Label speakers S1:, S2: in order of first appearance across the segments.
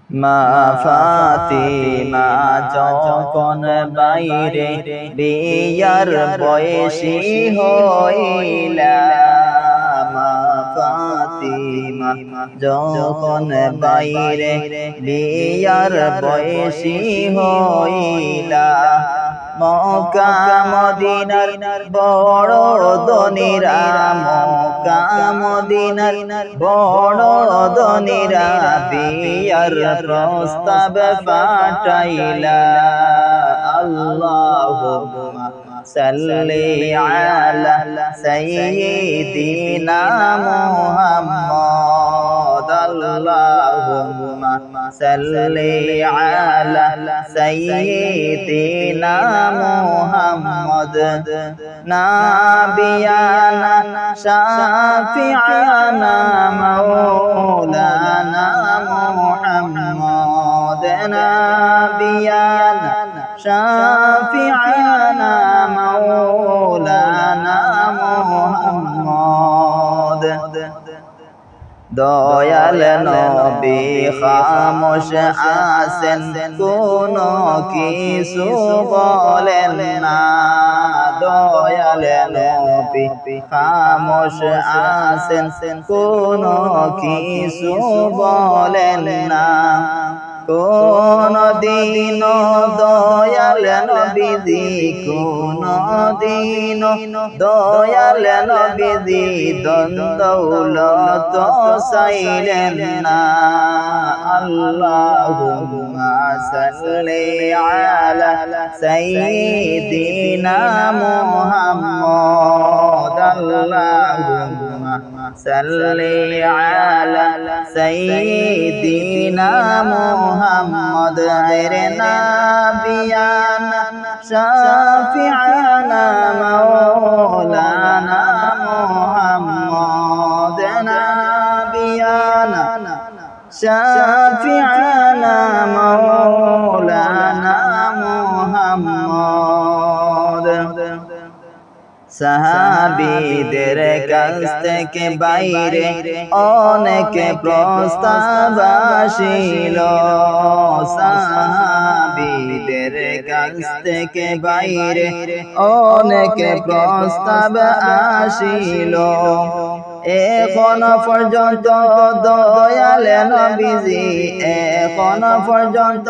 S1: মা ফাতিমা যখন বাইরে বিয়ার বয়সী হইলা, মা ফাতিমা যখন বাইরে বিয়ার বয়সী হইলা, মক্কা মদিনার বড় ধনীরা, মক্কা মদিনার বড় ধনীরা বিয়ার প্রস্তাব পাঠাইলা। আল্লাহুম্মা সাল্লি আলা সাইয়্যিদিনা মুহাম্মদ, আল্লাহুম্মা সাল্লি আলা সাইয়্যিদিনা মুহাম্মদ, নাবিয়ানা শাফিআনা মাওলানা মুহাম্মদ, নাবিয়ানা শাফিআনা মাওলানা মুহাম্মদ। দয়াল নবী খামোশ আছেন, কোনো কিছু বলেন না। দয়াল নবী খামোশ আছেন, কোনো কিছু বলেন না। কোনদিন দয়াল নবীজি, কোনদিন দয়াল নবীজি ধন দৌলত চাইলেন না। আল্লাহুম্মা সাল্লি আলা সাইয়্যিদিনা মুহাম্মদ, আল্লাহুম্মা সাল্লি আলা সাইয়্যিদিনা মুহাম্মদ, রে নাবিয়ানা শাফিআনা মাওলানা মুহাম্মদ, নাবিয়ানা শাফিআনা মাওলানা মুহাম্মদ। সাহাবীদের কাছ থেকে বাইরে অনেক প্রস্তাব আসিল, সাহাবীদের কাছ থেকে বাইরে অনেক প্রস্তাব আসিল। এখন পর্যন্ত দয়াল নবীজি, এখন পর্যন্ত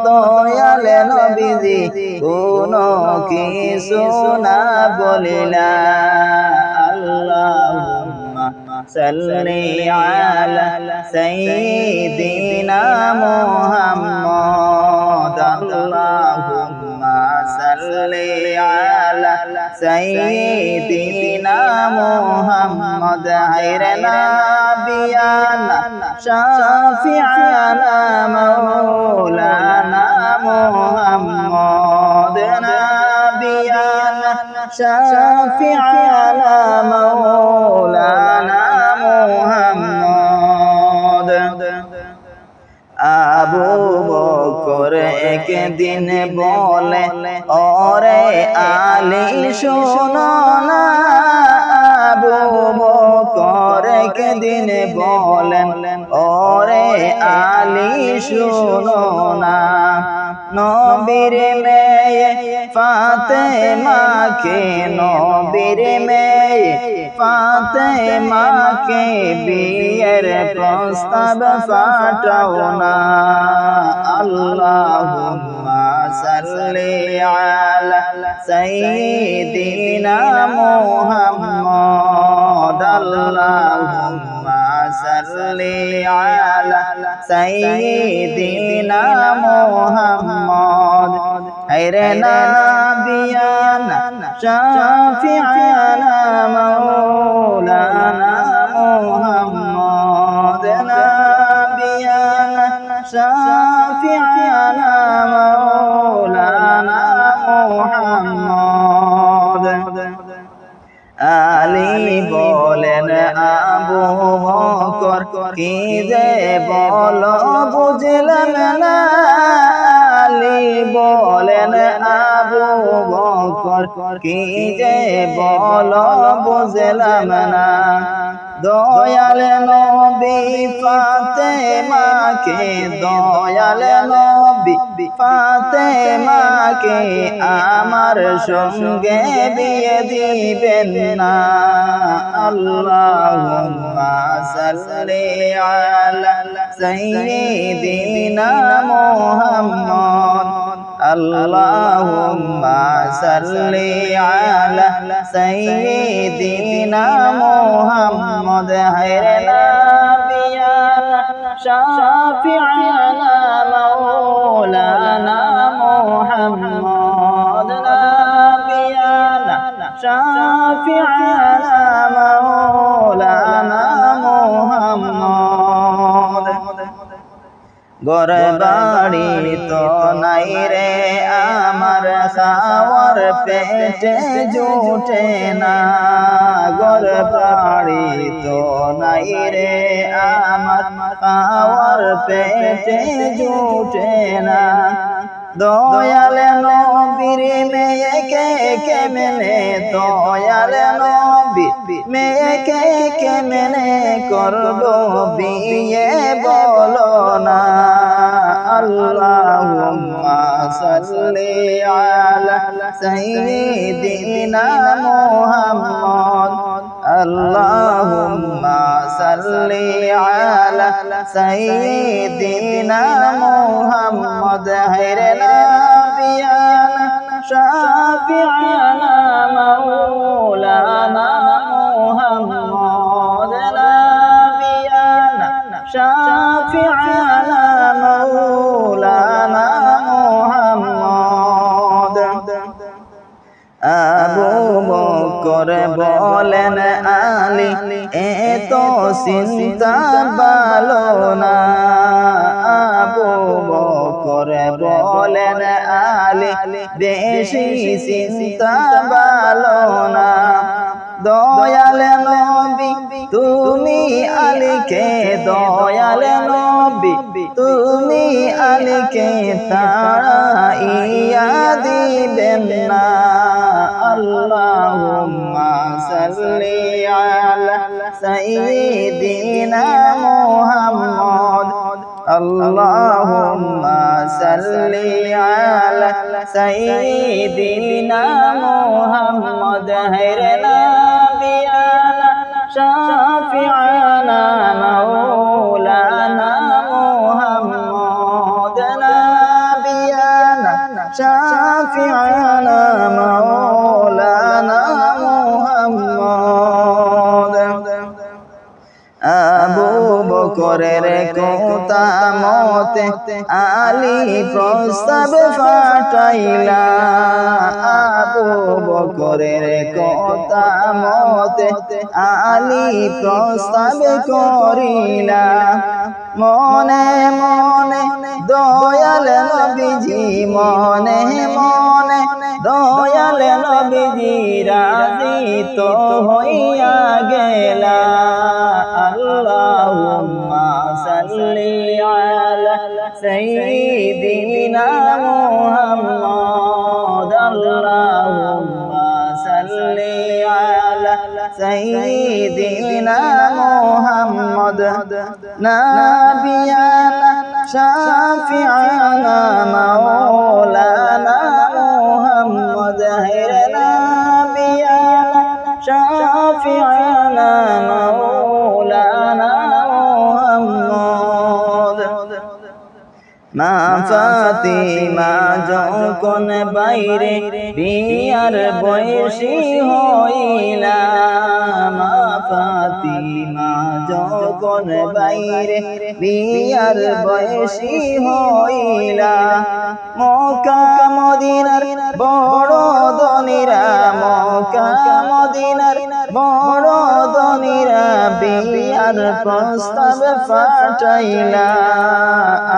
S1: দয়াল নবীজি কোনো কিছু না বলিলা। আল্লাহুম্মা সাল্লি আলা সাইয়্যিদিনা মুহাম্মদ, আল্লাহুম্মা সাল্লি আলা সাইয়্যিদিনা মুহাম্মদ, রে নাবিয়ানা শাফিআনা মাওলানা মুহাম্মদ, নাবিয়ানা শাফিআনা মাওলানা মুহাম্মদ। আবু বকর একদিন বলে, ওরে আলী শোনো না। আবু বকর একদিন বলেন, ওরে আলী শোনো না। নবীর মেয়ে ফাতেমাকে, নবীর মেয়ে ফাতেমাকে বিয়ের প্রস্তাব পাঠাও না। আল্লাহুম্মা সাল্লি আলা সাইয়্যিদিনা মুহাম্মদ, আল্লাহুম্মা সাল্লি আলা সাইয়্যিদিনা মুহাম্মদ, রে নাবিয়ানা শাফিআনা মাওলানা মুহাম্মদ, নাবিয়ানা শাফিআনা মাওলানা মুহাম্মদ। আলী বলেন, আবু বকর কি যে বলো বুঝলাম না। আলী বলেন, আবু বকর কি যে বলো বুঝলাম না। দয়াল নবী ফাতেমাকে দয়াল নবী ফাতেমাকে আমার সঙ্গে বিয়ে দিবেন না আল্লাহুম্মা সাল্লি আলা সাইয়্যিদিনা মুহাম্মদ আল্লাহুম্মা সাল্লি আলা সাইয়্যিদিনা মুহাম্মদ হায়রে নাবিয়ানা শাফিআনা মাওলানা মুহাম্মদ নাবিয়ানা শাফিআনা মাওলানা মুহাম্মদ ঘরে বাড়ি তো নাই রে আমার খাওয়ার পেটে জুটে না ঘরে বাড়ি তো নাই রে আমার খাওয়ার পেটে জুটে না দয়াল নবীর মেয়েকে কেমনে দয়াল নবী মেয়েকে কেমনে করব বিয়ে বলো না আল্লাহুম্মা সাল্লি আলা সাইয়্যিদিনা মুহাম্মদ আল্লাহুম্মা সাল্লি আলা সাইয়্যিদিনা মুহাম্মদ হায়রে নাবিয়ানা শাফিআনা মাওলানা মুহাম্মদ নাবিয়ানা শাফিআনা মাওলানা মুহাম্মদ আবু বকর বলেন আলী এত চিন্তা ভালো না আবু বকর বলেন আলী বেশি চিন্তা ভালো না দয়াল নবী তুমি আলীকে দয়াল নবী তুমি আলীকে তাড়াইয়া দিবেন না আল্লাহুম্মা সাল্লি আলা সাইয়্যিদিনা মুহাম্মদ আল্লাহুম্মা সাল্লি আলা সাইয়্যিদিনা মুহাম্মদ হায়রে নাবিয়ানা শাফিআনা মাওলানা মুহাম্মদ নাবিয়ানা শাফিআনা মাওলানা মুহাম্মদ আবু বকরের কথা মতে আলী প্রস্তাব ফাটাইলা আবু বকরের কথা মতে আলী প্রস্তাব করিলা মনে মনে দয়াল নবীজি মনে মনে দয়াল নবীজি রাজি তো হইয়া গেলা আল্লাহুম্মা সাল্লি আলা সাইয়্যিদিনা মুহাম্মদ আল্লাহুম্মা সাল্লি আলা সাইয়্যিদিনা মুহাম্মদ নাবিয়ানা শাফিআনা মাওলানা মুহাম্মদ হায়রে নাবিয়ানা শাফিআনা মাওলানা মুহাম্মদ মা ফাতিমা যখন বাইরে বিয়ার বয়সী হইলা মা ফাতিমা যখন বাইরে বিয়ার বয়সী হইলা মক্কা মদিনার বড় ধনীরা মক্কা মদিনার বড় ধনীরা বিয়ার প্রস্তাব ফাটাইলা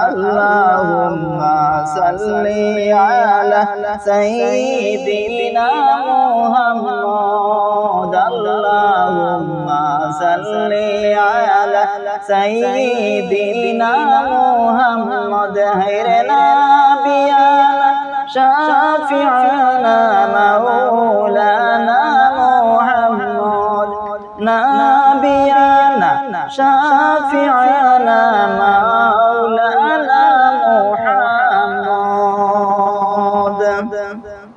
S1: আল্লাহুম্মা সাল্লি আলা সাইয়্যিদিনা মুহাম্মদ আল্লাহুম্মা সাল্লি আলা সাইয়্যিদিনা মুহাম্মদ হায়রে নাবিয়ানা শাফিআনা মাওলানা মুহাম্মদ নাবিয়ানা محمد